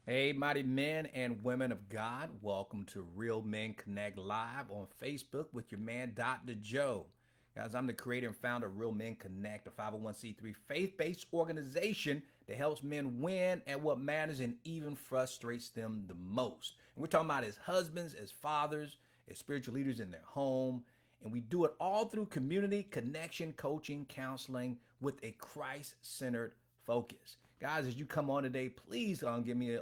Hey, mighty men and women of God, welcome to Real Men Connect Live on Facebook with your man, Dr. Joe. Guys, I'm the creator and founder of Real Men Connect, a 501c3 faith based organization that helps men win at what matters and even frustrates them the most. And we're talking about as husbands, as fathers, as spiritual leaders in their home. And we do it all through community, connection, coaching, counseling with a Christ centered focus. Guys, as you come on today, please give me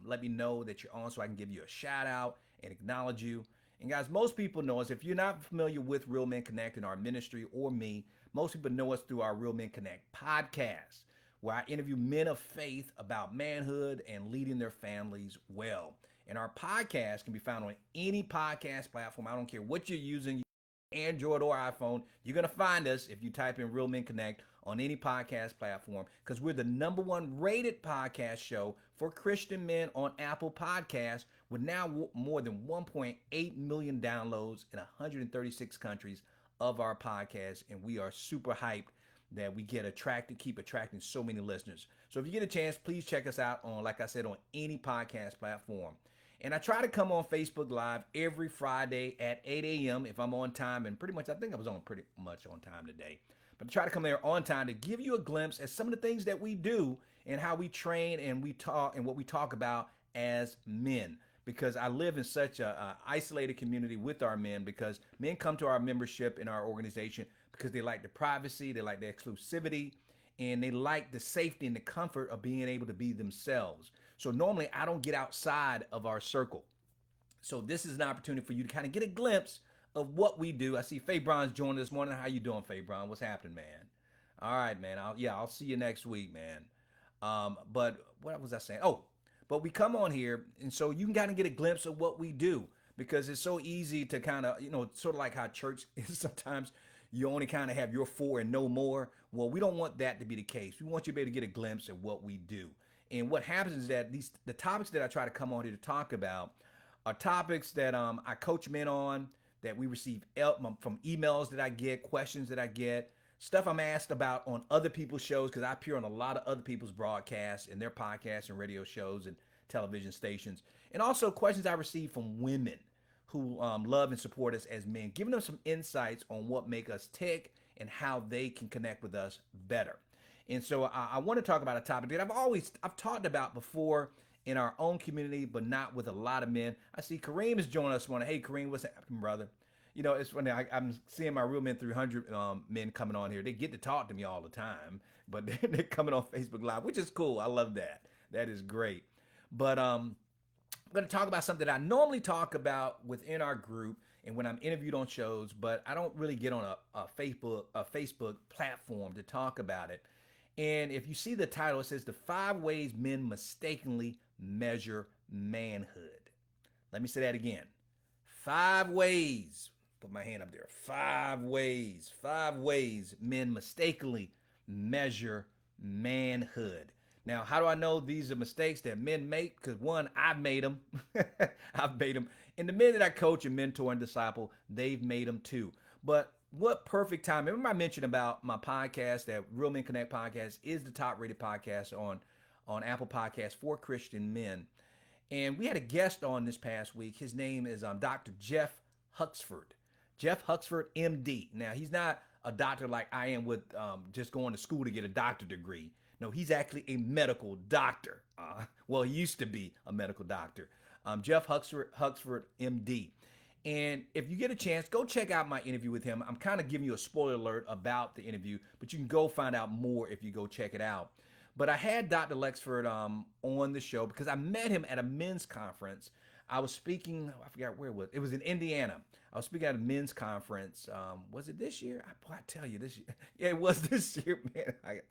let me know that you're on so I can give you a shout out and acknowledge you. And guys, most people know us. If you're not familiar with Real Men Connect and our ministry or me, most people know us through our Real Men Connect podcast, where I interview men of faith about manhood and leading their families well. And our podcast can be found on any podcast platform. I don't care what you're using, Android or iPhone, you're going to find us if you type in Real Men Connect on any podcast platform because we're the number one rated podcast show for Christian men on Apple Podcasts with now more than 1.8 million downloads in 136 countries of our podcast. And we are super hyped that we keep attracting so many listeners. So if you get a chance, please check us out on, like I said, on any podcast platform. And I try to come on Facebook Live every Friday at 8 a.m. if I'm on time. And pretty much, I think I was on pretty much on time today. But I try to come there on time to give you a glimpse at some of the things that we do and how we train and we talk and what we talk about as men. Because I live in such a isolated community with our men because men come to our membership in our organization because they like the privacy, they like the exclusivity, and they like the safety and the comfort of being able to be themselves. So normally I don't get outside of our circle. So this is an opportunity for you to kind of get a glimpse of what we do. I see Faye Brown's joining this morning. How you doing, Faye Brown? What's happening, man? All right, man. I'll see you next week, man. But what was I saying? Oh, but we come on here, and so you can kind of get a glimpse of what we do because it's so easy to kind of, sort of like how church is sometimes. You only kind of have your four and no more. Well, we don't want that to be the case. We want you to be able to get a glimpse of what we do. And what happens is that the topics that I try to come on here to talk about are topics that I coach men on, that we receive from emails that I get, questions that I get, stuff I'm asked about on other people's shows because I appear on a lot of other people's broadcasts and their podcasts and radio shows and television stations, and also questions I receive from women who love and support us as men, giving them some insights on what make us tick and how they can connect with us better. And so I want to talk about a topic that I've talked about before in our own community, but not with a lot of men. I see Kareem is joining us morning. Hey, Kareem, what's happening, brother? It's funny. I'm seeing my Real Men 300 men coming on here. They get to talk to me all the time, but they're coming on Facebook Live, which is cool. I love that. That is great. But I'm going to talk about something that I normally talk about within our group and when I'm interviewed on shows, but I don't really get on a Facebook platform to talk about it. And if you see the title, it says the 5 ways men mistakenly measure manhood. Let me say that again. 5 ways. Put my hand up there. 5 ways. 5 ways men mistakenly measure manhood. Now, how do I know these are mistakes that men make? Because one, I've made them. I've made them. And the men that I coach and mentor and disciple, they've made them too. But what perfect time. Remember I mentioned about my podcast, that Real Men Connect podcast is the top rated podcast on Apple Podcasts for Christian men. And we had a guest on this past week. His name is Dr. Jeff Huxford. Jeff Huxford, MD. Now, he's not a doctor like I am with just going to school to get a doctor degree. No, he's actually a medical doctor. Well, he used to be a medical doctor. Jeff Huxford, MD. And if you get a chance, go check out my interview with him. I'm kind of giving you a spoiler alert about the interview, but you can go find out more if you go check it out. But I had Dr. Lexford on the show because I met him at a men's conference. I was speaking, I forgot where it was. It was in Indiana. I was speaking at a men's conference. Was it this year? I tell you, this year. Yeah, it was this year, man.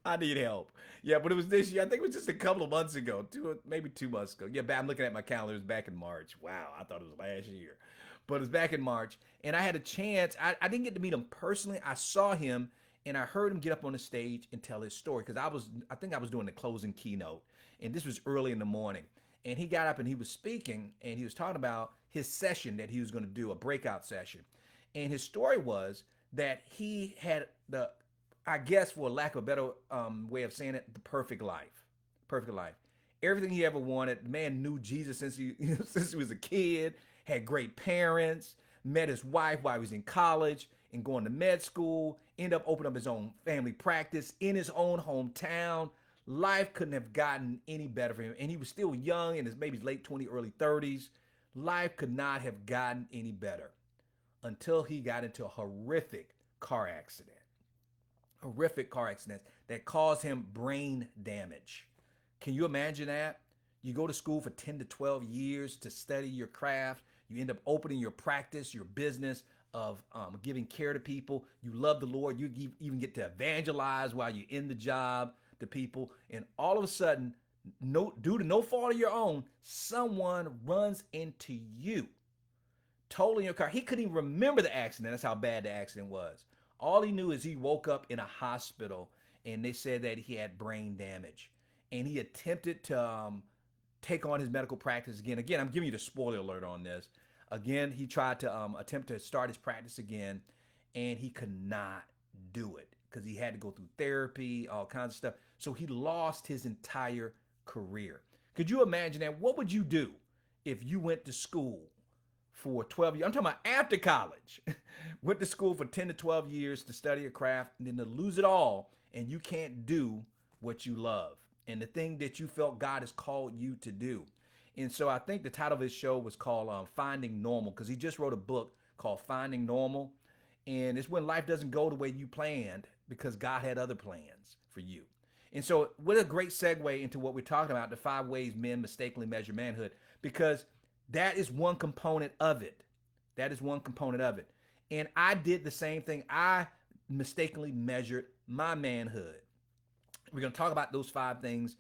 I need help. Yeah, but it was this year. I think it was just a couple of months ago, maybe 2 months ago. Yeah, I'm looking at my calendar. It was back in March. Wow, I thought it was last year. But it was back in March. And I had a chance. I didn't get to meet him personally. I saw him and I heard him get up on the stage and tell his story because I think I was doing the closing keynote, and this was early in the morning. And he got up and he was speaking and he was talking about his session that he was going to do, a breakout session. And his story was that he had I guess for lack of a better way of saying it, the perfect life. Perfect life. everything he ever wanted. The man knew Jesus since he since he was a kid, had great parents, met his wife while he was in college and going to med school, ended up opening up his own family practice in his own hometown. Life couldn't have gotten any better for him. And he was still young in his maybe his late 20s, early 30s. Life could not have gotten any better until he got into a horrific car accident. Horrific car accident that caused him brain damage. Can you imagine that? You go to school for 10 to 12 years to study your craft. You end up opening your practice, your business of giving care to people. You love the Lord. You even get to evangelize while you're in the job to people. And all of a sudden, due to no fault of your own, someone runs into you, totally in your car. He couldn't even remember the accident. That's how bad the accident was. All he knew is he woke up in a hospital and they said that he had brain damage. And he attempted to take on his medical practice again. Again, I'm giving you the spoiler alert on this. Again, he tried to attempt to start his practice again, and he could not do it because he had to go through therapy, all kinds of stuff. So he lost his entire career. Could you imagine that? What would you do if you went to school for 12 years? I'm talking about after college. Went to school for 10 to 12 years to study a craft and then to lose it all, and you can't do what you love and the thing that you felt God has called you to do. And so I think the title of his show was called Finding Normal, because he just wrote a book called Finding Normal. And it's when life doesn't go the way you planned because God had other plans for you. And so what a great segue into what we're talking about, the 5 ways men mistakenly measure manhood, because that is one component of it. That is one component of it. And I did the same thing. I mistakenly measured my manhood. We're going to talk about those 5 things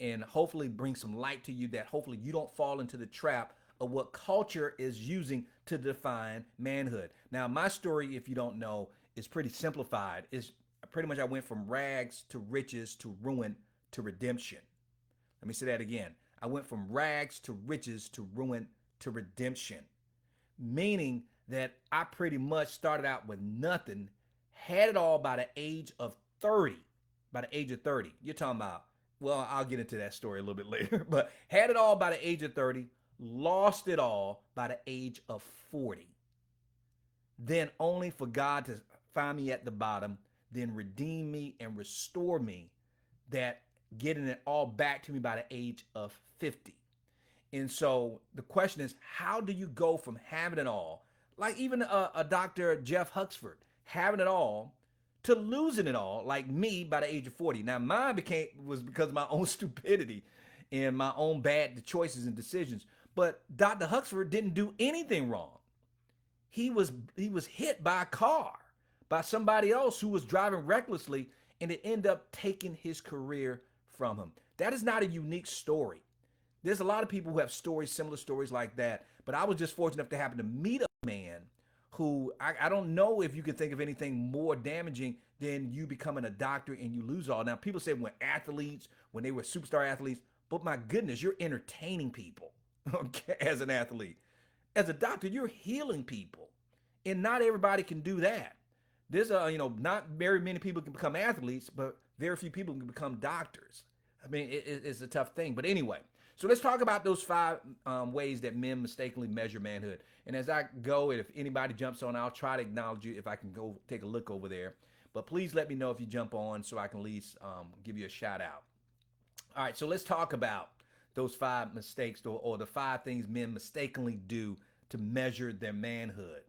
and hopefully bring some light to you that hopefully you don't fall into the trap of what culture is using to define manhood. Now, my story, if you don't know, is pretty simplified. It's pretty much I went from rags to riches to ruin to redemption. Let me say that again. I went from rags to riches to ruin to redemption, meaning that I pretty much started out with nothing, had it all by the age of 30. By the age of 30. You're talking about, well, I'll get into that story a little bit later, but had it all by the age of 30, lost it all by the age of 40. Then only for God to find me at the bottom, then redeem me and restore me, that getting it all back to me by the age of 50. And so the question is, how do you go from having it all, like even a Dr. Jeff Huxford, having it all, to losing it all, like me, by the age of 40. Now, mine was because of my own stupidity and my own bad choices and decisions. But Dr. Huxford didn't do anything wrong. He was hit by a car, by somebody else who was driving recklessly, and it ended up taking his career from him. That is not a unique story. There's a lot of people who have stories, similar stories like that. But I was just fortunate enough to happen to meet a man who I don't know if you can think of anything more damaging than you becoming a doctor and you lose all. Now, people say when athletes, when they were superstar athletes, but my goodness, you're entertaining people, okay, as an athlete. As a doctor, you're healing people. And not everybody can do that. There's not very many people can become athletes, but very few people can become doctors. I mean, it's a tough thing. But anyway, so let's talk about those 5 ways that men mistakenly measure manhood. And as I go, and if anybody jumps on, I'll try to acknowledge you if I can go take a look over there. But please let me know if you jump on so I can at least give you a shout out. All right, so let's talk about those 5 mistakes or the 5 things men mistakenly do to measure their manhood.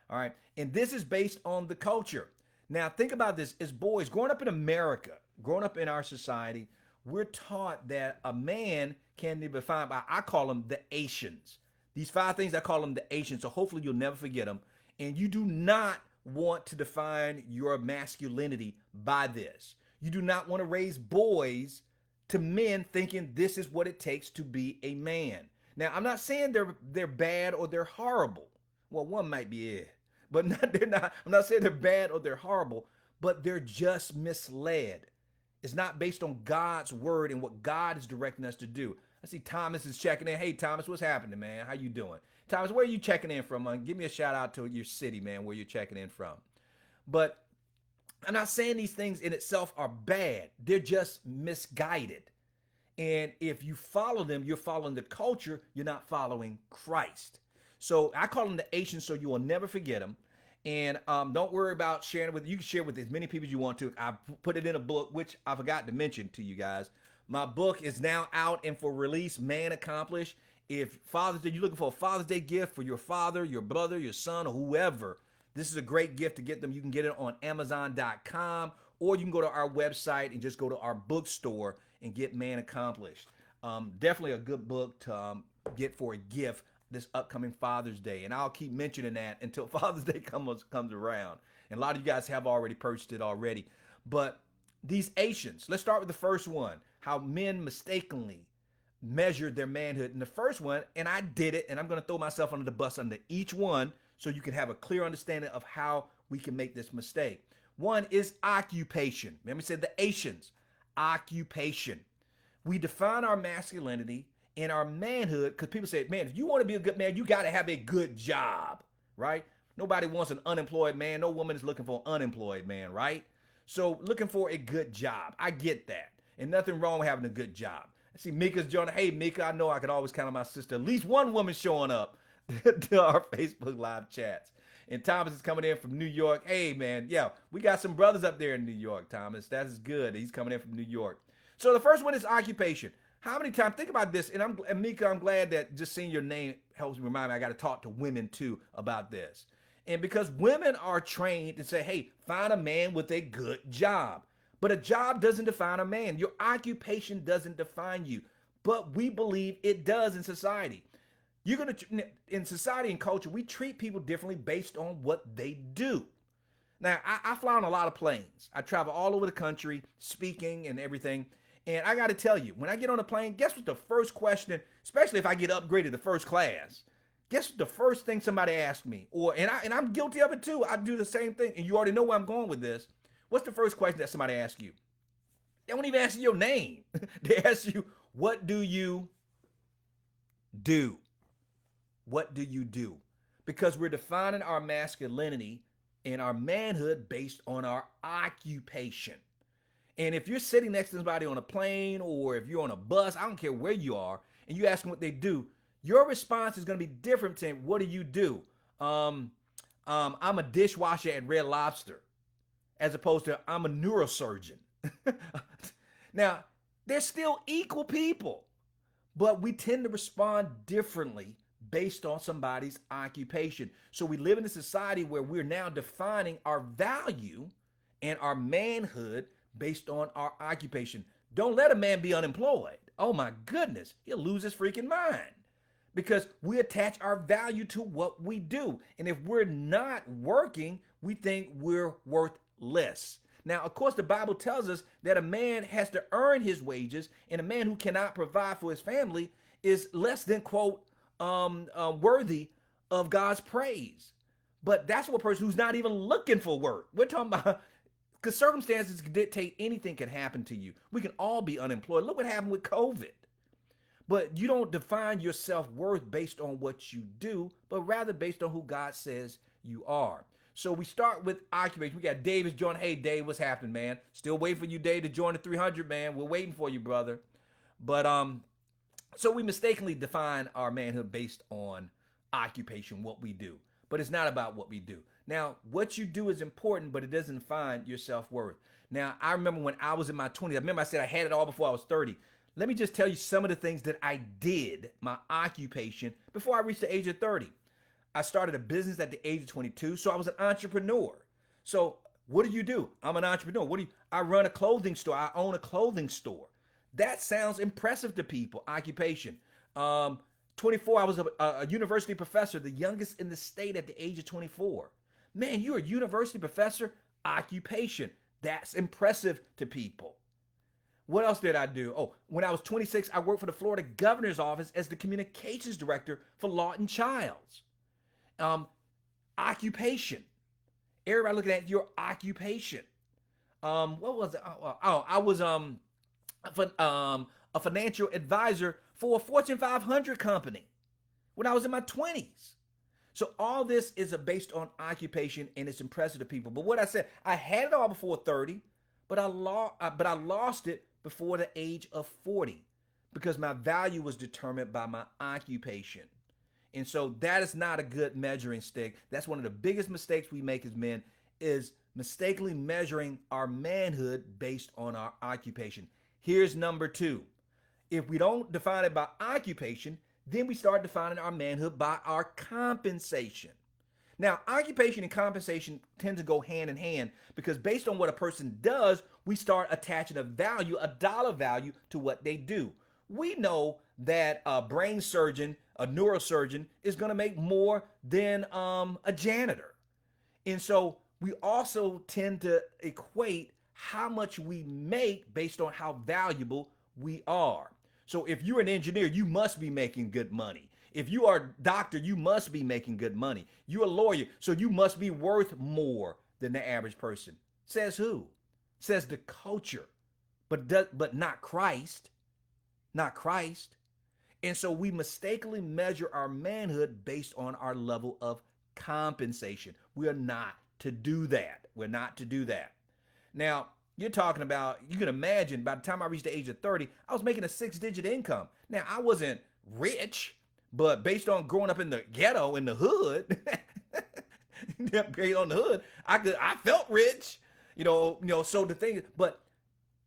All right, and this is based on the culture. Now, think about this. As boys, growing up in America, growing up in our society, we're taught that a man can be defined by, I call them the Asians. These 5 things, I call them the Asians, so hopefully you'll never forget them. And you do not want to define your masculinity by this. You do not want to raise boys to men thinking this is what it takes to be a man. Now, I'm not saying they're bad or they're horrible. Well, one might be it, but they're not. I'm not saying they're bad or they're horrible, but they're just misled. It's not based on God's word and what God is directing us to do. I see Thomas is checking in. Hey, Thomas, what's happening, man? How you doing? Thomas, where are you checking in from? Give me a shout out to your city, man, where you're checking in from. But I'm not saying these things in itself are bad. They're just misguided. And if you follow them, you're following the culture, you're not following Christ. So I call them the Asians so you will never forget them. And don't worry about sharing it with, you can share with as many people as you want to. I put it in a book, which I forgot to mention to you guys. My book is now out and for release, Man Accomplished. If Father's Day, you're looking for a Father's Day gift for your father, your brother, your son, or whoever, this is a great gift to get them. You can get it on Amazon.com, or you can go to our website and just go to our bookstore and get Man Accomplished. Definitely a good book to get for a gift this upcoming Father's Day. And I'll keep mentioning that until Father's Day comes around. And a lot of you guys have already purchased it already. But these Asians, let's start with the first one, how men mistakenly measured their manhood. And the first one, and I did it, and I'm going to throw myself under the bus under each one so you can have a clear understanding of how we can make this mistake. One is occupation. Remember, we said the Asians, occupation. We define our masculinity and our manhood because people say, man, if you want to be a good man, you got to have a good job, right? Nobody wants an unemployed man. No woman is looking for an unemployed man, right? So looking for a good job. I get that. And nothing wrong with having a good job. I see Mika's joining. Hey, Mika, I know I could always count on my sister. At least one woman showing up to our Facebook Live chats. And Thomas is coming in from New York. Hey, man, yeah, we got some brothers up there in New York, Thomas. That is good. He's coming in from New York. So the first one is occupation. How many times, think about this, and Mika, I'm glad that just seeing your name helps me remind me I got to talk to women too about this. And because women are trained to say, hey, find a man with a good job. But a job doesn't define a man. Your occupation doesn't define you. But we believe it does in society. You're going to, in society and culture, we treat people differently based on what they do. Now, I fly on a lot of planes. I travel all over the country speaking and everything. And I got to tell you, when I get on a plane, guess what the first question, especially if I get upgraded to first class, guess what the first thing somebody asks me? I'm guilty of it too. I do the same thing. And you already know where I'm going with this. What's the first question that somebody asks you? They won't even ask you your name. They ask you, what do you do? What do you do? Because we're defining our masculinity and our manhood based on our occupation. And if you're sitting next to somebody on a plane or if you're on a bus, I don't care where you are, and you ask them what they do, your response is going to be different than what do you do? I'm a dishwasher at Red Lobster, as opposed to I'm a neurosurgeon. Now, they're still equal people, but we tend to respond differently based on somebody's occupation. So we live in a society where we're now defining our value and our manhood based on our occupation. Don't let a man be unemployed. Oh my goodness, he'll lose his freaking mind because we attach our value to what we do. And if we're not working, we think we're worth less. Now, of course, the Bible tells us that a man has to earn his wages, and a man who cannot provide for his family is less than, quote, worthy of God's praise. But that's what a person who's not even looking for work. We're talking about, because circumstances can dictate anything can happen to you. We can all be unemployed. Look what happened with COVID. But you don't define your self-worth based on what you do, but rather based on who God says you are. So we start with occupation. We got Dave is joining. Hey, Dave, what's happening, man? Still waiting for you, Dave, to join the 300, man. We're waiting for you, brother. But so we mistakenly define our manhood based on occupation, what we do. But it's not about what we do. Now, what you do is important, but it doesn't define your self-worth. Now, I remember when I was in my 20s, I remember I said I had it all before I was 30. Let me just tell you some of the things that I did, my occupation, before I reached the age of 30. I started a business at the age of 22, so I was an entrepreneur. So what do? I'm an entrepreneur. I run a clothing store. I own a clothing store. That sounds impressive to people, occupation. 24, I was a university professor, the youngest in the state at the age of 24. Man, you're a university professor, occupation. That's impressive to people. What else did I do? Oh, when I was 26, I worked for the Florida governor's office as the communications director for Lawton Childs. Occupation. Everybody looking at your occupation. What was it? I was a financial advisor for a Fortune 500 company when I was in my 20s. So all this is based on occupation, and it's impressive to people. But what I said, I had it all before 30, but I lost it before the age of 40. because my value was determined by my occupation. And so that is not a good measuring stick. That's one of the biggest mistakes we make as men, is mistakenly measuring our manhood based on our occupation. Here's number two. If we don't define it by occupation, then we start defining our manhood by our compensation. Now, occupation and compensation tend to go hand in hand because based on what a person does, we start attaching a value, a dollar value to what they do. We know that a brain surgeon, a neurosurgeon, is going to make more than a janitor. And so we also tend to equate how much we make based on how valuable we are. So if you're an engineer, you must be making good money. If you are a doctor, you must be making good money. You're a lawyer, so you must be worth more than the average person. Says who? Says the culture, but not Christ. Not Christ. And so we mistakenly measure our manhood based on our level of compensation. We are not to do that. We're not to do that. Now, you're talking about, you can imagine by the time I reached the age of 30, I was making a 6-digit income. Now, I wasn't rich, but based on growing up in the ghetto, in the hood, based on the hood, I felt rich, so the thing, but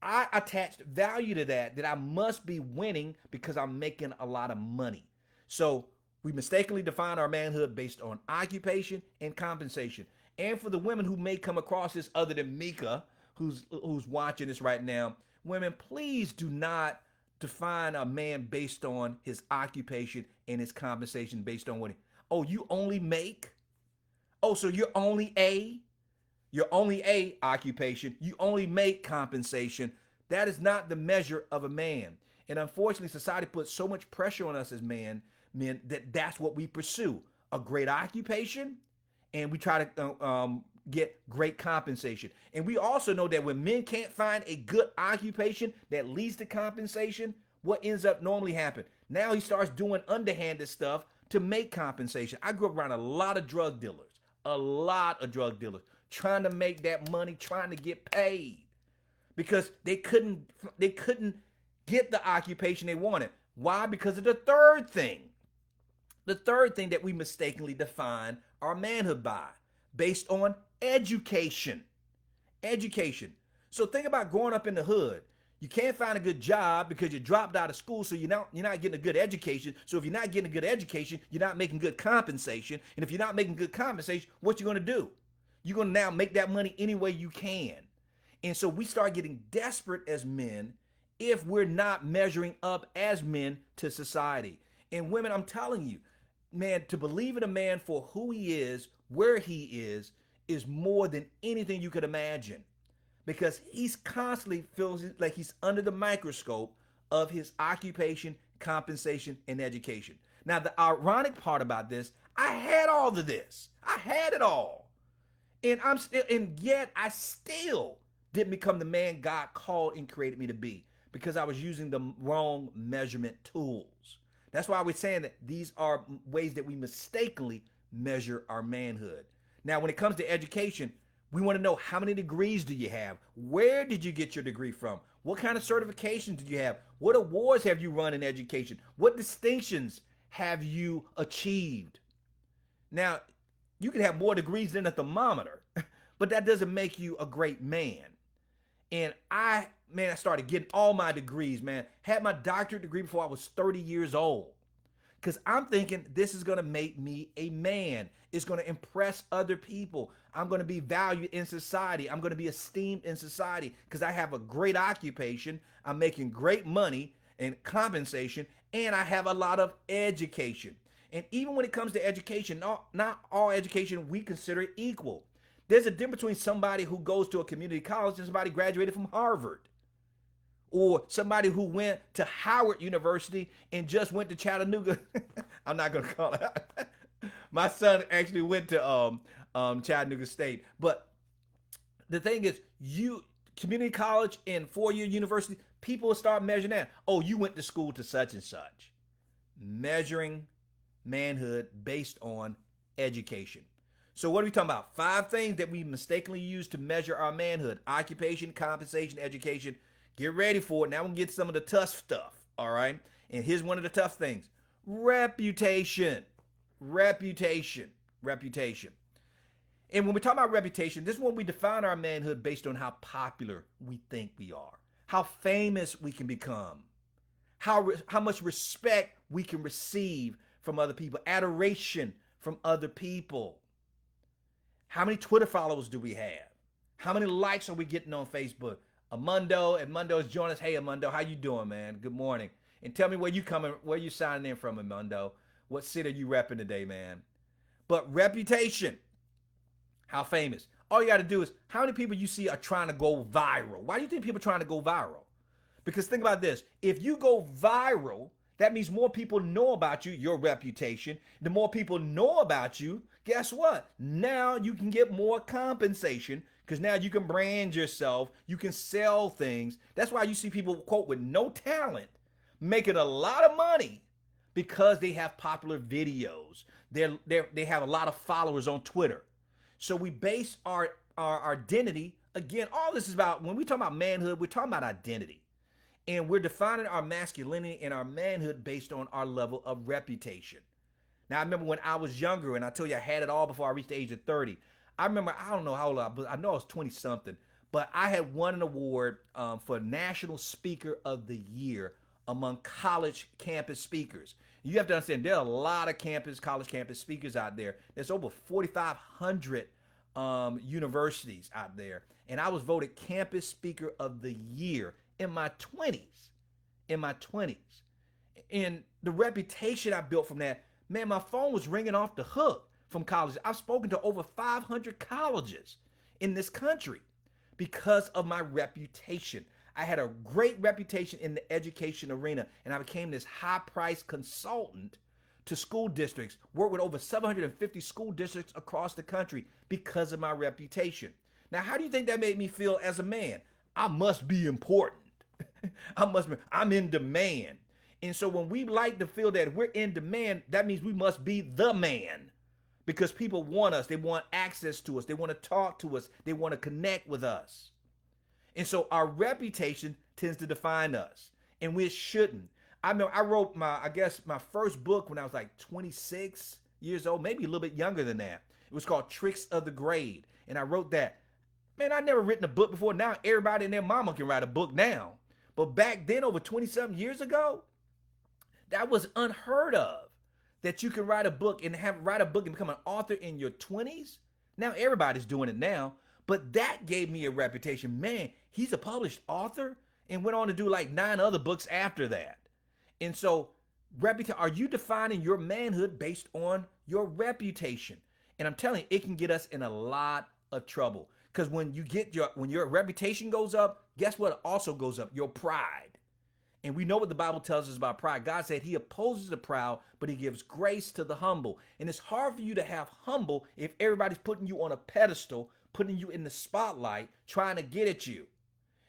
I attached value to that I must be winning because I'm making a lot of money. So we mistakenly define our manhood based on occupation and compensation. And for the women who may come across this other than Mika, who's watching this right now, women, please do not define a man based on his occupation and his compensation based on oh, you only make? Oh, so you're only a occupation. You only make compensation. That is not the measure of a man. And unfortunately, society puts so much pressure on us as men that that's what we pursue. A great occupation, and we try to get great compensation. And we also know that when men can't find a good occupation that leads to compensation, what ends up normally happen? Now he starts doing underhanded stuff to make compensation. I grew up around a lot of drug dealers, trying to make that money, trying to get paid because they couldn't get the occupation they wanted. Why? Because of the third thing that we mistakenly define our manhood by, based on education. So think about growing up in the hood. You can't find a good job because you dropped out of school, so you're not getting a good education. So if you're not getting a good education, you're not making good compensation. And if you're not making good compensation, what you going to do? You're going to now make that money any way you can. And so we start getting desperate as men if we're not measuring up as men to society. And women, I'm telling you, man, to believe in a man for who he is, where he is more than anything you could imagine. Because he's constantly feels like he's under the microscope of his occupation, compensation, and education. Now, the ironic part about this, I had all of this. I had it all. And yet I still didn't become the man God called and created me to be because I was using the wrong measurement tools. That's why we're saying that these are ways that we mistakenly measure our manhood. Now, when it comes to education, we want to know, how many degrees do you have? Where did you get your degree from? What kind of certifications did you have? What awards have you run in education? What distinctions have you achieved? Now, you can have more degrees than a thermometer, but that doesn't make you a great man. And I started getting all my degrees, man. Had my doctorate degree before I was 30 years old. Because I'm thinking this is going to make me a man. It's going to impress other people. I'm going to be valued in society. I'm going to be esteemed in society because I have a great occupation. I'm making great money and compensation, and I have a lot of education. And even when it comes to education, not all education we consider equal. There's a difference between somebody who goes to a community college and somebody graduated from Harvard, or somebody who went to Howard University and just went to Chattanooga. I'm not going to call it out. My son actually went to Chattanooga State. But the thing is, community college and 4-year university, people will start measuring that. Oh, you went to school to such and such. Measuring manhood based on education. So what are we talking about? 5 things that we mistakenly use to measure our manhood: occupation, compensation, education. Get ready for it. Now we're going to get some of the tough stuff. All right. And here's one of the tough things: reputation, reputation, reputation. And when we talk about reputation, this is when we define our manhood based on how popular we think we are, how famous we can become, how much respect we can receive from other people, adoration from other people. How many Twitter followers do we have? How many likes are we getting on Facebook? Amundo is joining us. Hey, Amundo, how you doing, man? Good morning. And tell me where you signing in from, Amundo. What city are you repping today, man? But reputation, how famous. All you got to do is how many people you see are trying to go viral. Why do you think people are trying to go viral? Because think about this. If you go viral, that means more people know about you, your reputation. The more people know about you, guess what? Now you can get more compensation because now you can brand yourself. You can sell things. That's why you see people, quote, with no talent making a lot of money because they have popular videos. They have a lot of followers on Twitter. So we base our identity, again, all this is about, when we talk about manhood, we're talking about identity. And we're defining our masculinity and our manhood based on our level of reputation. Now, I remember when I was younger, and I told you I had it all before I reached the age of 30. I remember, I don't know how old I was, I know I was 20 something, but I had won an award for National Speaker of the Year among college campus speakers. You have to understand, there are a lot of college campus speakers out there. There's over 4,500 universities out there. And I was voted Campus Speaker of the Year in my 20s. In my 20s. And the reputation I built from that, man, my phone was ringing off the hook from colleges. I've spoken to over 500 colleges in this country because of my reputation. I had a great reputation in the education arena, and I became this high-priced consultant to school districts, worked with over 750 school districts across the country because of my reputation. Now, how do you think that made me feel as a man? I must be important. I'm in demand. And so when we like to feel that we're in demand, that means we must be the man because people want us. They want access to us. They want to talk to us. They want to connect with us. And so our reputation tends to define us, and we shouldn't. I know I wrote my first book when I was like 26 years old, maybe a little bit younger than that. It was called Tricks of the Grade. And I wrote that. Man, I'd never written a book before. Now everybody and their mama can write a book now. But back then, over 20-something years ago, that was unheard of, that you can write a book and become an author in your 20s. Now everybody's doing it now. But that gave me a reputation. Man, he's a published author, and went on to do like 9 other books after that. And so, are you defining your manhood based on your reputation? And I'm telling you, it can get us in a lot of trouble. Because when your reputation goes up, guess what also goes up? Your pride. And we know what the Bible tells us about pride. God said he opposes the proud, but he gives grace to the humble. And it's hard for you to have humble if everybody's putting you on a pedestal, putting you in the spotlight, trying to get at you.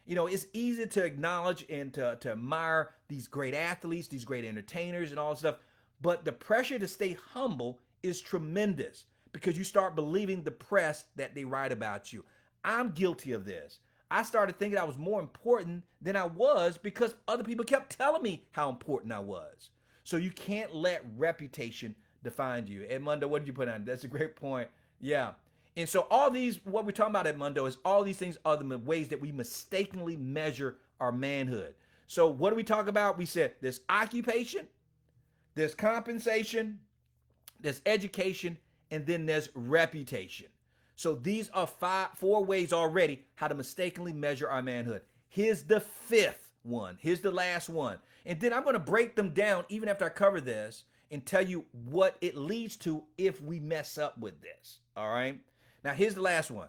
You know, it's easy to acknowledge and to admire these great athletes, these great entertainers and all this stuff. But the pressure to stay humble is tremendous because you start believing the press that they write about you. I'm guilty of this. I started thinking I was more important than I was because other people kept telling me how important I was. So you can't let reputation define you. Edmundo, what did you put on? That's a great point. Yeah. And so all these, what we're talking about, Edmundo, is all these things are the ways that we mistakenly measure our manhood. So what do we talk about? We said there's occupation, there's compensation, there's education, and then there's reputation. So these are 4 ways already how to mistakenly measure our manhood. Here's the 5th one. Here's the last one. And then I'm going to break them down even after I cover this and tell you what it leads to if we mess up with this. All right. Now, here's the last one.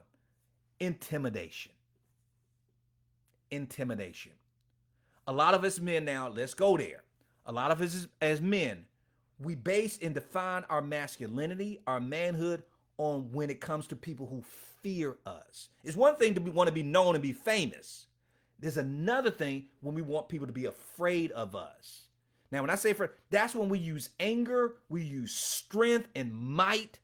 Intimidation. Intimidation. A lot of us men now, let's go there. A lot of us as men, we base and define our masculinity, our manhood on when it comes to people who fear us. It's one thing to want to be known and be famous. There's another thing when we want people to be afraid of us. Now, when I say afraid, that's when we use anger, we use strength and might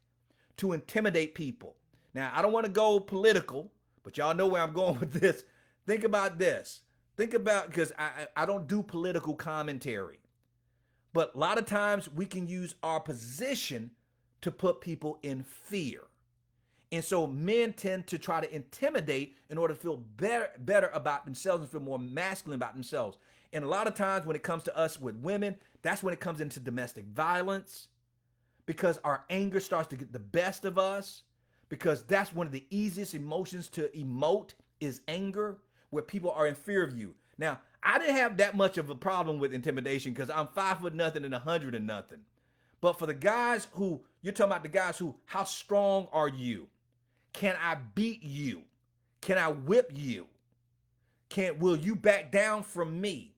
to intimidate people. Now, I don't want to go political, but y'all know where I'm going with this. Think about this. Think about, because I don't do political commentary, but a lot of times we can use our position to put people in fear. And so men tend to try to intimidate in order to feel better about themselves and feel more masculine about themselves. And a lot of times when it comes to us with women, that's when it comes into domestic violence, because our anger starts to get the best of us, because that's one of the easiest emotions to emote is anger, where people are in fear of you. Now, I didn't have that much of a problem with intimidation because I'm 5 foot nothing and 100 and nothing. But for the guys who, you're talking about the guys who, how strong are you? Can I beat you? Can I whip you? Will you back down from me?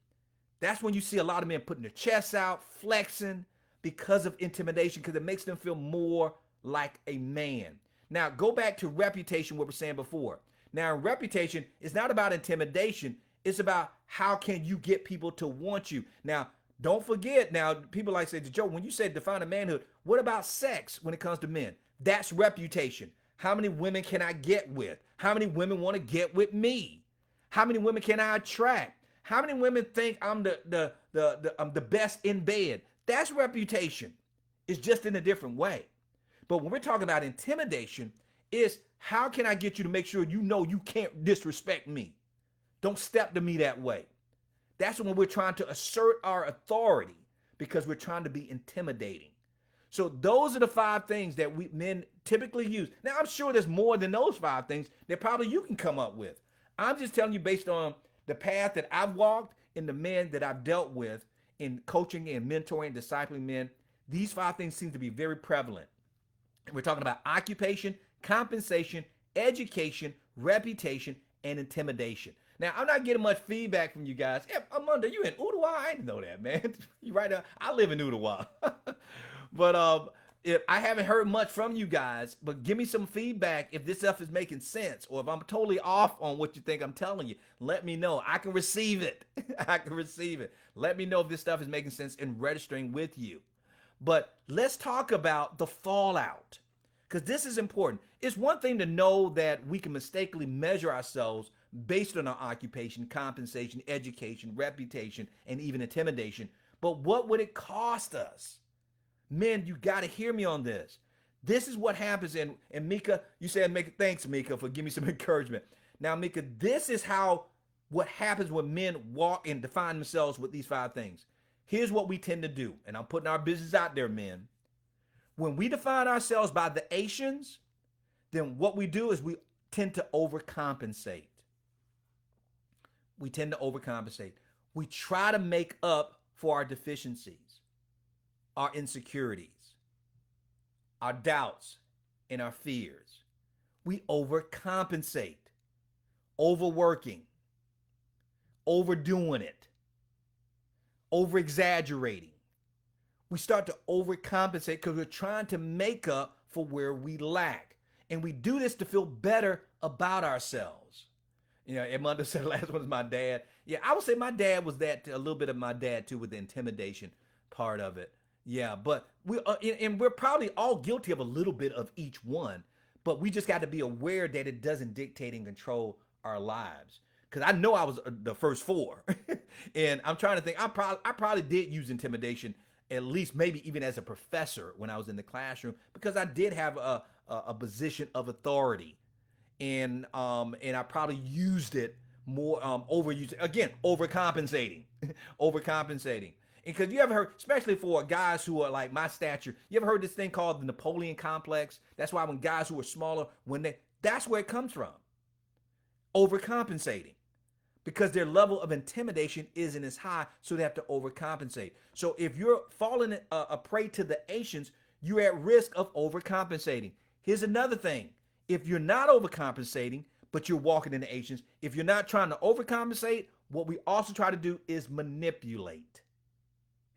That's when you see a lot of men putting their chests out, flexing because of intimidation, because it makes them feel more like a man. Now, go back to reputation, what we were saying before. Now, reputation is not about intimidation. It's about how can you get people to want you. Now, don't forget, now, people like say to Joe, when you say define a manhood, what about sex when it comes to men? That's reputation. How many women can I get with? How many women want to get with me? How many women can I attract? How many women think I'm I'm the best in bed? That's reputation. It's just in a different way. But when we're talking about intimidation, it's how can I get you to make sure you know you can't disrespect me? Don't step to me that way. That's when we're trying to assert our authority because we're trying to be intimidating. So those are the 5 things that we men typically use. Now, I'm sure there's more than those 5 things that probably you can come up with. I'm just telling you based on the path that I've walked and the men that I've dealt with in coaching and mentoring, discipling men. These 5 things seem to be very prevalent. And we're talking about occupation, compensation, education, reputation, and intimidation. Now, I'm not getting much feedback from you guys. Yeah, Amanda, you in Ottawa? I didn't know that, man. You right now. I live in Ottawa. But if I haven't heard much from you guys, but give me some feedback if this stuff is making sense, or if I'm totally off on what you think I'm telling you. Let me know. I can receive it. I can receive it. Let me know if this stuff is making sense and registering with you. But let's talk about the fallout, because this is important. It's one thing to know that we can mistakenly measure ourselves based on our occupation, compensation, education, reputation, and even intimidation. But what would it cost us? Men, you got to hear me on this. This is what happens. And Mika, you said, thanks, Mika, for giving me some encouragement. Now, Mika, this is what happens when men walk and define themselves with these 5 things. Here's what we tend to do. And I'm putting our business out there, men. When we define ourselves by the Asians, then what we do is we tend to overcompensate. We tend to overcompensate. We try to make up for our deficiencies, our insecurities, our doubts, and our fears. We overcompensate, overworking, overdoing it, over-exaggerating. We start to overcompensate because we're trying to make up for where we lack. And we do this to feel better about ourselves. You know, Amanda said the last one is my dad. Yeah, I would say my dad was that, a little bit of my dad too, with the intimidation part of it. Yeah, but and we're probably all guilty of a little bit of each one, but we just got to be aware that it doesn't dictate and control our lives. Because I know I was the first 4, and I'm trying to think. I probably did use intimidation, at least maybe even as a professor when I was in the classroom, because I did have a position of authority, and I probably used it more, overused, again, overcompensating, overcompensating. And because you ever heard, especially for guys who are like my stature, you ever heard this thing called the Napoleon complex? That's why when guys who are smaller, that's where it comes from. Overcompensating. Because their level of intimidation isn't as high, so they have to overcompensate. So if you're falling a prey to the Asians, you're at risk of overcompensating. Here's another thing. If you're not overcompensating, but you're walking in the Asians, if you're not trying to overcompensate, what we also try to do is manipulate.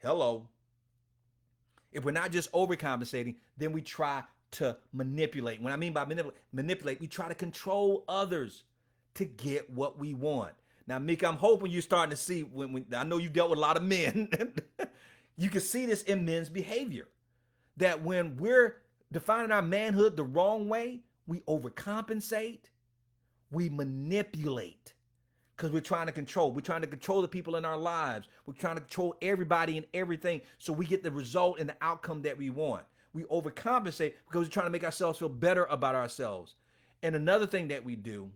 Hello. If we're not just overcompensating, then we try to manipulate. When I mean by manipulate, we try to control others to get what we want. Now, Mika, I'm hoping you're starting to see, when I know you dealt with a lot of men, you can see this in men's behavior. That when we're defining our manhood the wrong way, we overcompensate, we manipulate. because we're trying to control. We're trying to control the people in our lives. We're trying to control everybody and everything so we get the result and the outcome that we want. We overcompensate because we're trying to make ourselves feel better about ourselves. And another thing that we do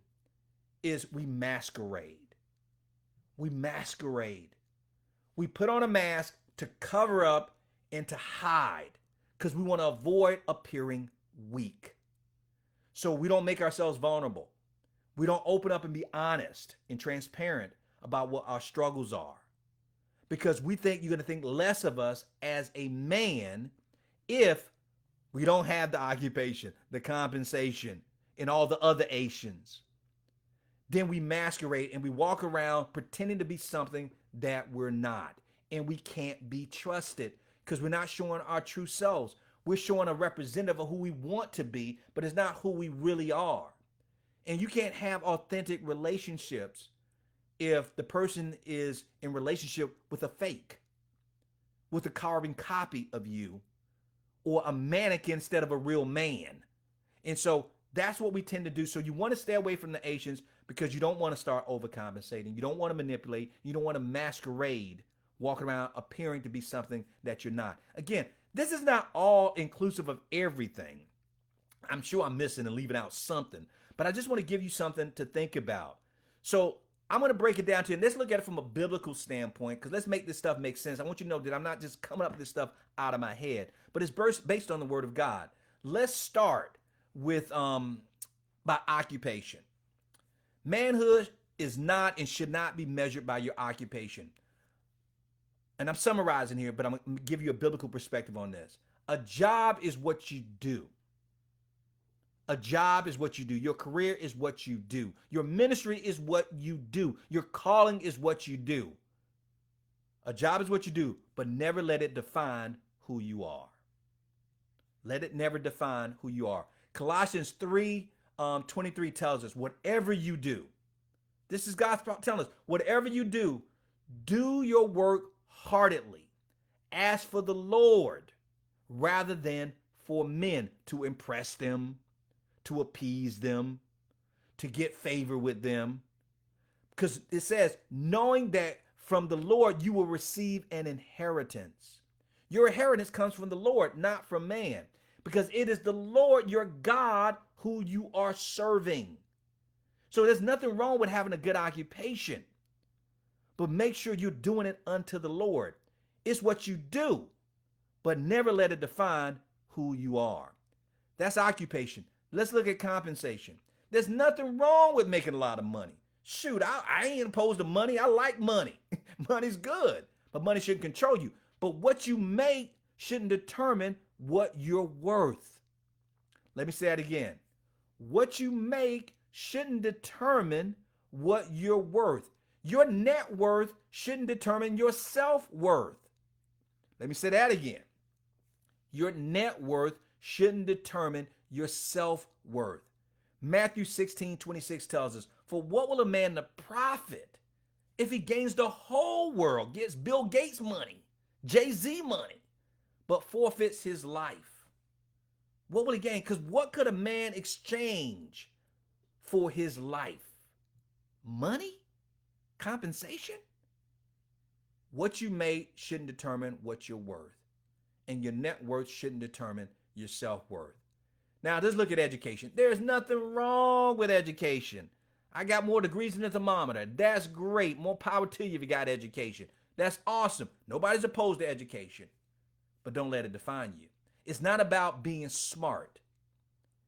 is we masquerade. We masquerade. We put on a mask to cover up and to hide because we want to avoid appearing weak. So we don't make ourselves vulnerable. We don't open up and be honest and transparent about what our struggles are because we think you're going to think less of us as a man if we don't have the occupation, the compensation, and all the other Asians. Then we masquerade and we walk around pretending to be something that we're not. And we can't be trusted because we're not showing our true selves. We're showing a representative of who we want to be, but it's not who we really are. And you can't have authentic relationships if the person is in relationship with a fake, with a carbon copy of you, or a mannequin instead of a real man. And so that's what we tend to do. So you want to stay away from the Asians because you don't want to start overcompensating. You don't want to manipulate. You don't want to masquerade, walking around appearing to be something that you're not. Again, this is not all inclusive of everything. I'm sure I'm missing and leaving out something, but I just want to give you something to think about. So I'm going to break it down to you, and let's look at it from a biblical standpoint, because let's make this stuff make sense. I want you to know that I'm not just coming up with this stuff out of my head, but it's based on the Word of God. Let's start with by occupation. Manhood is not and should not be measured by your occupation. And I'm summarizing here, but I'm going to give you a biblical perspective on this. A job is what you do. A job is what you do. Your career is what you do. Your ministry is what you do. Your calling is what you do. A job is what you do, but never let it define who you are. Let it never define who you are. Colossians 3:23 tells us, whatever you do, this is God's telling us, whatever you do, do your work heartedly, as for the Lord, rather than for men, to impress them, to appease them, to get favor with them. Because it says, knowing that from the Lord you will receive an inheritance. Your inheritance comes from the Lord, not from man, because it is the Lord your God who you are serving. So there's nothing wrong with having a good occupation, but make sure you're doing it unto the Lord. It's what you do, but never let it define who you are. That's occupation. Let's look at compensation. There's nothing wrong with making a lot of money. Shoot, I ain't opposed to money. I like money. Money's good, but money shouldn't control you. But what you make shouldn't determine what you're worth. Let me say that again. What you make shouldn't determine what you're worth. Your net worth shouldn't determine your self-worth. Let me say that again. Your net worth shouldn't determine your self-worth. Matthew 16:26 tells us, for what will a man profit if he gains the whole world, gets Bill Gates money, Jay-Z money, but forfeits his life? What will he gain? Because what could a man exchange for his life? Money? Compensation? What you make shouldn't determine what you're worth, and your net worth shouldn't determine your self-worth. Now, let's look at education. There's nothing wrong with education. I got more degrees than a thermometer. That's great. More power to you if you got education. That's awesome. Nobody's opposed to education, but don't let it define you. It's not about being smart.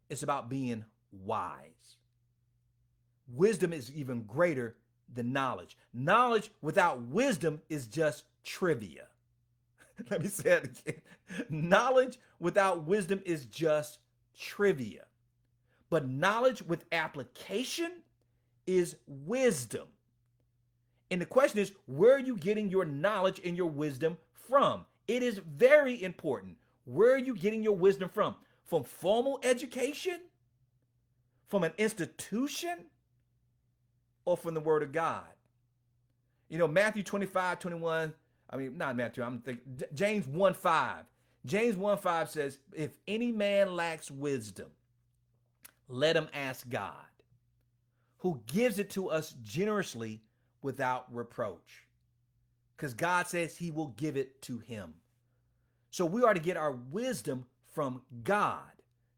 It's about being wise. Wisdom is even greater than knowledge. Knowledge without wisdom is just trivia. Let me say it again. Knowledge without wisdom is just trivia. But knowledge with application is wisdom. And the question is, where are you getting your knowledge and your wisdom from? It is very important. Where are you getting your wisdom from? From formal education? From an institution? Or from the Word of God? You know, Matthew 25:21, James 1:5. James 1:5 says, if any man lacks wisdom, let him ask God, who gives it to us generously without reproach. Because God says he will give it to him. So we are to get our wisdom from God,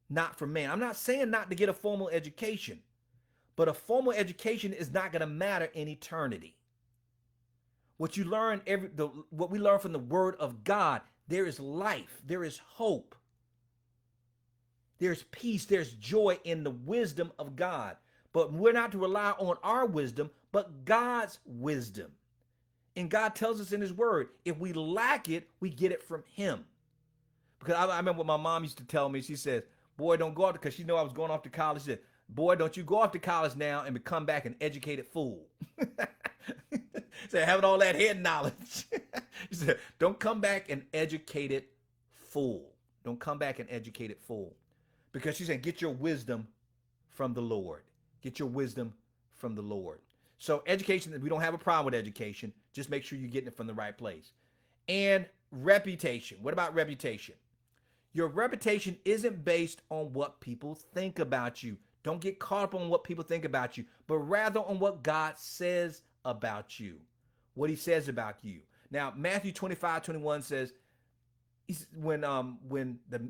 not from man. I'm not saying not to get a formal education, but a formal education is not going to matter in eternity. What you learn, what we learn from the word of God, there is life, there is hope, there's peace, there's joy in the wisdom of God. But we're not to rely on our wisdom, but God's wisdom. And God tells us in his word, if we lack it, we get it from him. Because I remember what my mom used to tell me. She says, boy, don't go off, because she knew I was going off to college. She said, boy, don't you go off to college now and become back an educated fool. Said, having all that head knowledge. She said, don't come back an educated fool. Don't come back an educated fool. Because she said, get your wisdom from the Lord. Get your wisdom from the Lord. So education, we don't have a problem with education. Just make sure you're getting it from the right place. And reputation. What about reputation? Your reputation isn't based on what people think about you. Don't get caught up on what people think about you, but rather on what God says about you, what he says about you. Now, Matthew 25:21 says,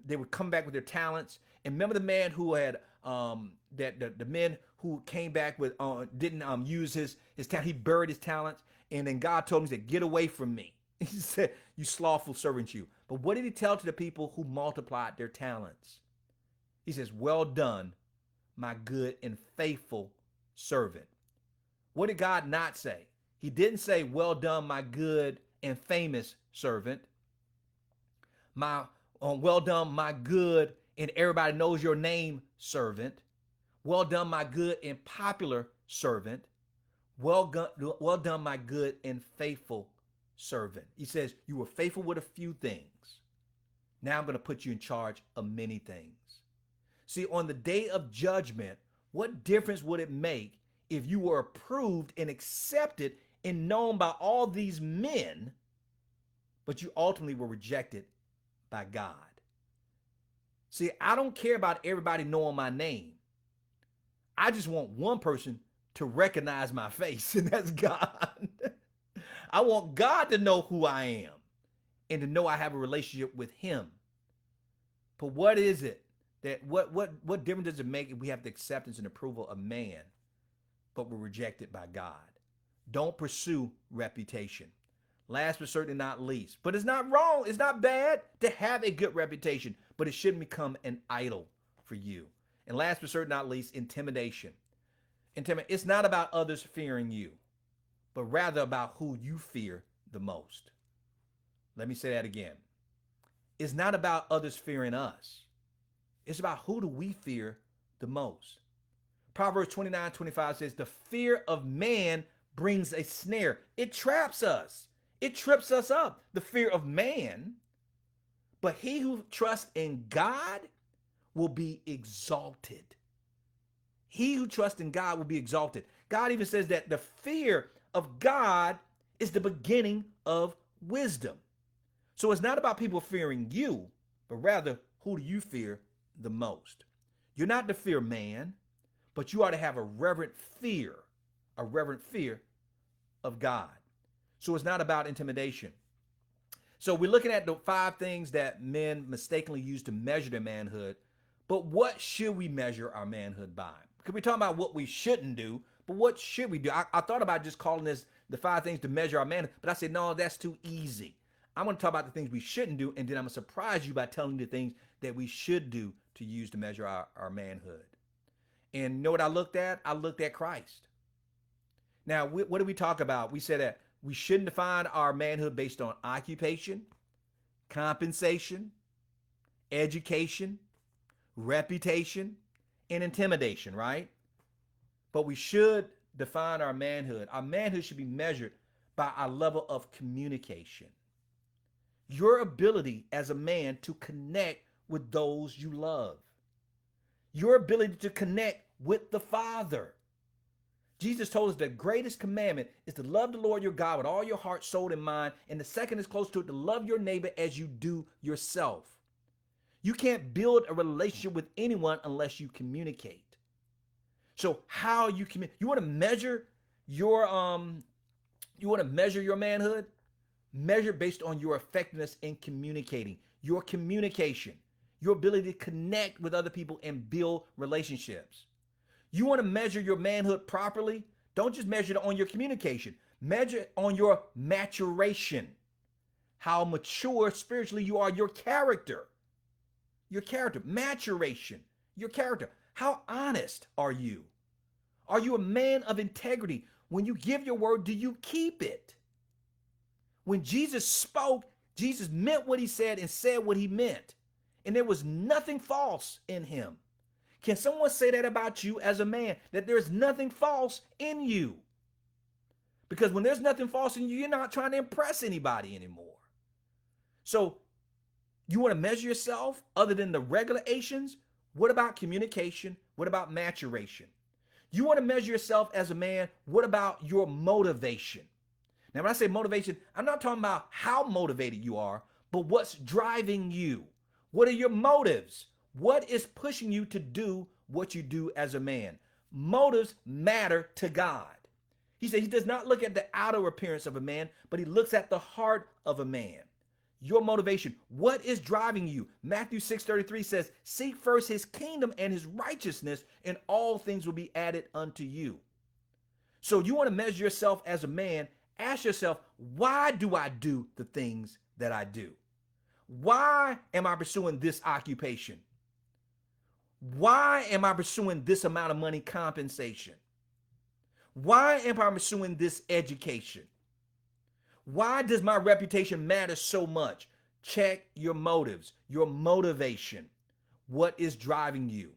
they would come back with their talents. And remember the man who had the men who came back with didn't use his talent. He buried his talents, and then God told him, he said, "Get away from me." He said, "You slothful servant, you." But what did he tell to the people who multiplied their talents? He says, "Well done, my good and faithful servant." What did God not say? He didn't say, "Well done, my good and famous servant." Well done, my good and everybody knows your name servant. Well done, my good and popular servant. Well done, my good and faithful servant. He says, you were faithful with a few things. Now I'm going to put you in charge of many things. See, on the day of judgment, what difference would it make if you were approved and accepted and known by all these men, but you ultimately were rejected by God? See, I don't care about everybody knowing my name. I just want one person to recognize my face, and that's God. I want God to know who I am and to know I have a relationship with him. But what is it that what difference does it make if we have the acceptance and approval of man, but we're rejected by God? Don't pursue reputation. Last but certainly not least, but it's not wrong, it's not bad to have a good reputation, but it shouldn't become an idol for you. And last but certainly not least, intimidation. It's not about others fearing you, but rather about who you fear the most. Let me say that again. It's not about others fearing us. It's about who do we fear the most. Proverbs 29:25 says, the fear of man brings a snare. It traps us. It trips us up, the fear of man. But he who trusts in God will be exalted. He who trusts in God will be exalted. God even says that the fear of God is the beginning of wisdom. So it's not about people fearing you, but rather who do you fear the most? You're not to fear man, but you ought to have a reverent fear of God. So it's not about intimidation. So we're looking at the 5 things that men mistakenly use to measure their manhood. But what should we measure our manhood by? Because we're talking about what we shouldn't do, but what should we do? I thought about just calling this the 5 things to measure our manhood, but I said, no, that's too easy. I'm going to talk about the things we shouldn't do, and then I'm going to surprise you by telling you the things that we should do to use to measure our manhood. And you know what I looked at? I looked at Christ. Now, what did we talk about? We said that we shouldn't define our manhood based on occupation, compensation, education, reputation, and intimidation, right? But we should define our manhood. Our manhood should be measured by our level of communication. Your ability as a man to connect with those you love. Your ability to connect with the Father. Jesus told us the greatest commandment is to love the Lord your God with all your heart, soul, and mind. And the second is close to it, to love your neighbor as you do yourself. You can't build a relationship with anyone unless you communicate. So how you communicate, you want to measure your You want to measure your manhood? Measure based on your effectiveness in communicating, your communication, your ability to connect with other people and build relationships. You want to measure your manhood properly? Don't just measure it on your communication. Measure it on your maturation. How mature spiritually you are, your character. Your character, maturation, your character. How honest are you? Are you a man of integrity? When you give your word, do you keep it? When Jesus spoke, Jesus meant what he said and said what he meant. And there was nothing false in him. Can someone say that about you as a man? That there's nothing false in you? Because when there's nothing false in you, you're not trying to impress anybody anymore. So you want to measure yourself other than the regulations? What about communication? What about maturation? You want to measure yourself as a man? What about your motivation? Now, when I say motivation, I'm not talking about how motivated you are, but what's driving you. What are your motives? What is pushing you to do what you do as a man? Motives matter to God. He said he does not look at the outer appearance of a man, but he looks at the heart of a man. Your motivation, what is driving you? Matthew 6:33 says, seek first his kingdom and his righteousness, and all things will be added unto you. So you want to measure yourself as a man. Ask yourself, why do I do the things that I do? Why am I pursuing this occupation? Why am I pursuing this amount of money compensation? Why am I pursuing this education? Why does my reputation matter so much? Check your motives, your motivation. What is driving you?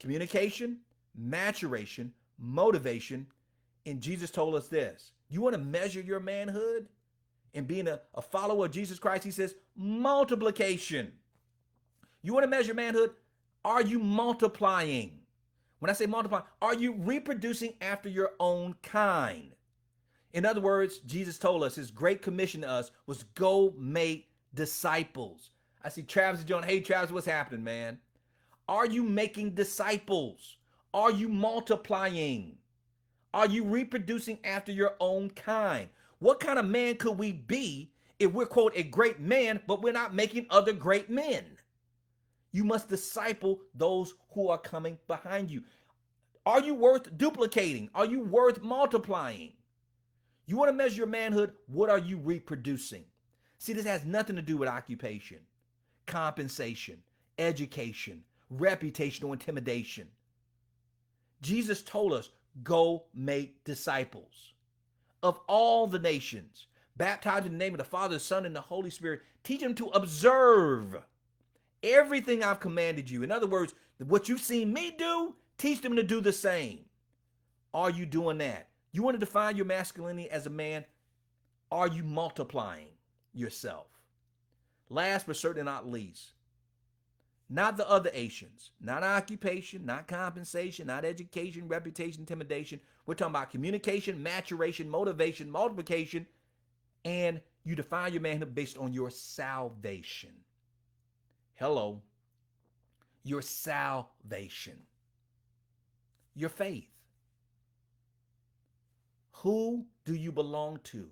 Communication, maturation, motivation. And Jesus told us this. You want to measure your manhood and being a follower of Jesus Christ? He says multiplication. You want to measure manhood? Are you multiplying? When I say multiply, are you reproducing after your own kind? In other words, Jesus told us his great commission to us was go make disciples. I see Travis and John. Hey, Travis, what's happening, man? Are you making disciples? Are you multiplying? Are you reproducing after your own kind? What kind of man could we be if we're, quote, a great man, but we're not making other great men? You must disciple those who are coming behind you. Are you worth duplicating? Are you worth multiplying? You want to measure your manhood? What are you reproducing? See, this has nothing to do with occupation, compensation, education, reputational intimidation. Jesus told us, go make disciples of all the nations, baptize in the name of the Father, the Son, and the Holy Spirit. Teach them to observe everything I've commanded you. In other words, what you've seen me do, teach them to do the same. Are you doing that? You want to define your masculinity as a man? Are you multiplying yourself? Last but certainly not least, not the other Asians, not occupation, not compensation, not education, reputation, intimidation. We're talking about communication, maturation, motivation, multiplication, and you define your manhood based on your salvation. Hello. Your salvation. Your faith. Who do you belong to?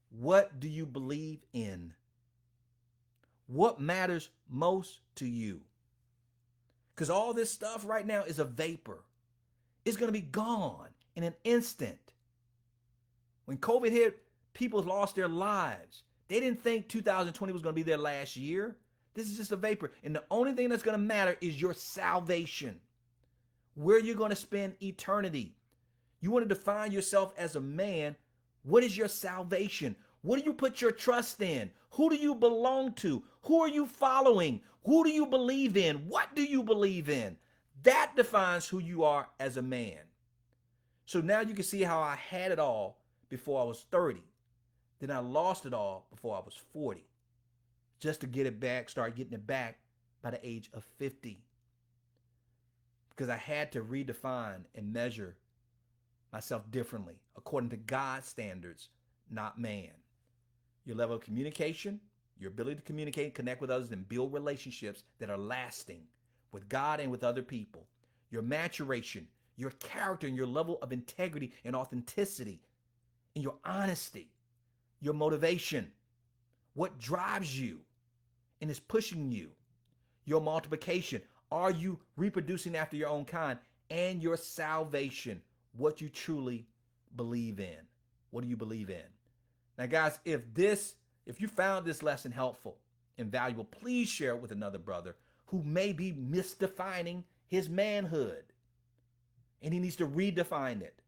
What do you believe in? What matters most to you? Because all this stuff right now is a vapor. It's going to be gone in an instant. When COVID hit, people lost their lives. They didn't think 2020 was going to be their last year. This is just a vapor. And the only thing that's going to matter is your salvation. Where you're going to spend eternity. You want to define yourself as a man. What is your salvation? What do you put your trust in? Who do you belong to? Who are you following? Who do you believe in? What do you believe in? That defines who you are as a man. So now you can see how I had it all before I was 30. Then I lost it all before I was 40. Just to get it back, start getting it back by the age of 50. Because I had to redefine and measure myself differently according to God's standards, not man. Your level of communication, your ability to communicate and connect with others and build relationships that are lasting with God and with other people. Your maturation, your character, and your level of integrity and authenticity. and your honesty, your motivation, what drives you and is pushing you, your multiplication. Are you reproducing after your own kind? And your salvation, what you truly believe in. What do you believe in? Now, guys, if you found this lesson helpful and valuable, please share it with another brother who may be misdefining his manhood and he needs to redefine it.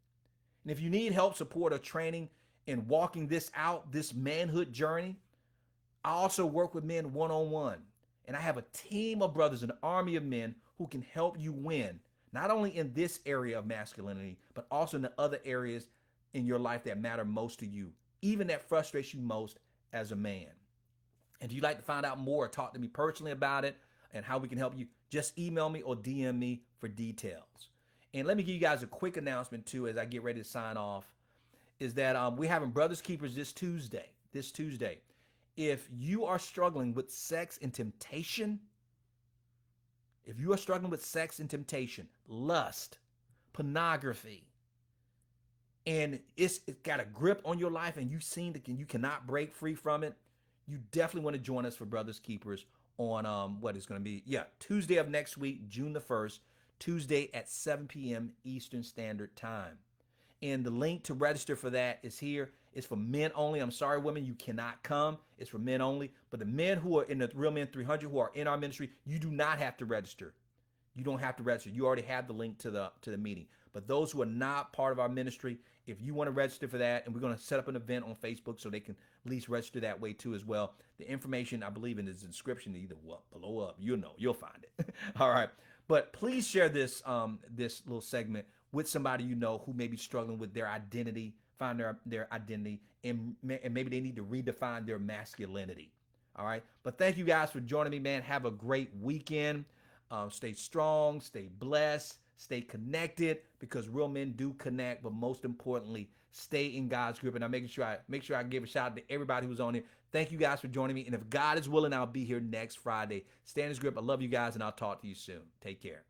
And if you need help, support, or training in walking this out, this manhood journey, I also work with men one on one. And I have a team of brothers, an army of men who can help you win, not only in this area of masculinity, but also in the other areas in your life that matter most to you, even that frustrates you most as a man. And if you'd like to find out more, talk to me personally about it and how we can help you, just email me or DM me for details. And let me give you guys a quick announcement too as I get ready to sign off, is that we're having Brothers Keepers this Tuesday. If you are struggling with sex and temptation, lust, pornography, and it's got a grip on your life and you've seen that you cannot break free from it, you definitely want to join us for Brothers Keepers on what is going to be, Tuesday of next week, June the 1st, Tuesday at 7 p.m. Eastern Standard Time. And the link to register for that is here. It's for men only. I'm sorry, women, you cannot come. It's for men only. But the men who are in the Real Men 300 who are in our ministry, you do not have to register. You don't have to register. You already have the link to the meeting. But those who are not part of our ministry, if you want to register for that, and we're going to set up an event on Facebook so they can at least register that way too as well. The information, I believe, in the description, either below up, you'll find it. All right. But please share this little segment with somebody you know who may be struggling with their identity, find their identity, and maybe they need to redefine their masculinity. All right. But thank you guys for joining me, man. Have a great weekend. Stay strong, stay blessed, stay connected, because real men do connect. But most importantly, stay in God's grip. And I'm making sure I give a shout out to everybody who's on here. Thank you guys for joining me. And if God is willing, I'll be here next Friday. Stay in His grip. I love you guys, and I'll talk to you soon. Take care.